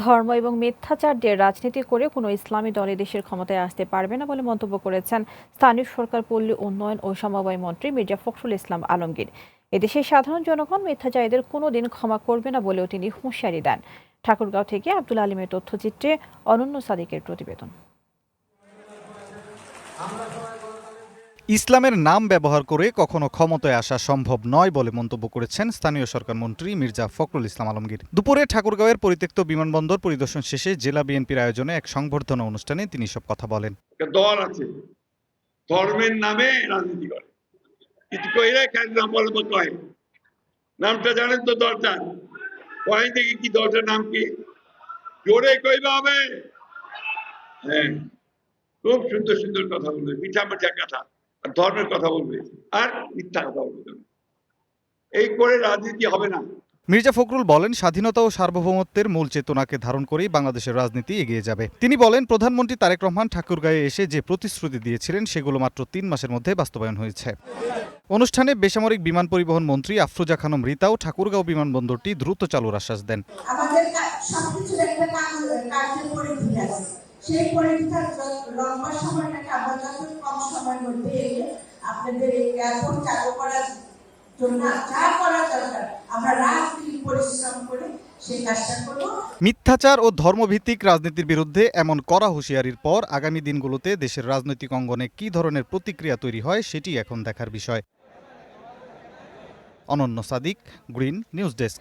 ধর্ম এবং মিথ্যাচার দিয়ে রাজনীতি করে কোনো ইসলামী দল দেশের ক্ষমতায় আসতে পারবে না বলে মন্তব্য করেছেন স্থানীয় সরকার পল্লী উন্নয়ন ও সমবায় মন্ত্রী মির্জা ফখরুল ইসলাম আলমগীর। এদেশের সাধারণ জনগণ মিথ্যাচারীদের কোনোদিন ক্ষমা করবে না বলেও তিনি হুঁশিয়ারি দেন। ঠাকুরগাঁও থেকে আব্দুল আলিমের তথ্যচিত্রে অনন্য সাদিকের প্রতিবেদন। ইসলামের নাম ব্যবহার করে কখনো ক্ষমতায় আসা সম্ভব নয় বলে মন্তব্য করেছেন স্থানীয় সরকার মন্ত্রী মির্জা ফখরুল ইসলাম আলমগীর। দুপুরে ঠাকুরগাঁওয়ের পরিত্যক্ত বিমানবন্দর পরিদর্শন শেষে জেলা বিএনপির আয়োজনে এক সংবর্ধনা অনুষ্ঠানে তিনি সব কথা বলেন। দল আছে, ধর্মের নামে রাজনীতি করে, কিছু কইলে নাম বলবো কয়, নামটা জানেন তো দলটা, কয় দেখি কি দলটার নাম কি, জোরে কইবা হবে। হ্যাঁ, খুব সুন্দর সুন্দর কথা বলবে, মিঠা মিঠা কথা, আর ধর্মের কথা বলবে, আর মিথ্যা কথা বলবে। এই করে রাজনীতি হবে না। মির্জা ফখরুল বলেন, স্বাধীনতা ও সার্বভৌমত্বের মূল চেতনাকে ধারণ করেই বাংলাদেশের রাজনীতি এগিয়ে যাবে। তিনি বলেন, প্রধানমন্ত্রী তারেক রহমান ঠাকুরগাঁয়ে এসে যে প্রতিশ্রুতি দিয়েছিলেন সেগুলো মাত্র ৩ মাসের মধ্যে বাস্তবায়ন হয়েছে। অনুষ্ঠানে বেসামরিক বিমান পরিবহন মন্ত্রী আফরোজা খানম রিতাও ঠাকুরগাঁও বিমানবন্দরটি দ্রুত চালুর আশ্বাস দেন। আমাদের সবকিছুর একটা কার্যপরিধি আছে, সেই পরিধিটার লম্বা সময়টাকে আমরা যত কম সময়ের মধ্যে আপনাদের এই এয়ারপোর্ট চালু করার জন্য যা করা দরকার আমরা রাজনীতি পরিশ্রম করে সেই কাজটা করব। মিথ্যাচার ও ধর্মভিত্তিক রাজনীতির বিরুদ্ধে এমন কড়া হুঁশিয়ারির পর আগামী দিনগুলোতে দেশের রাজনৈতিক অঙ্গনে কী ধরনের প্রতিক্রিয়া তৈরি হয় সেটি এখন দেখার বিষয়। অনন্য সাদিক, গ্রিন নিউজ ডেস্ক।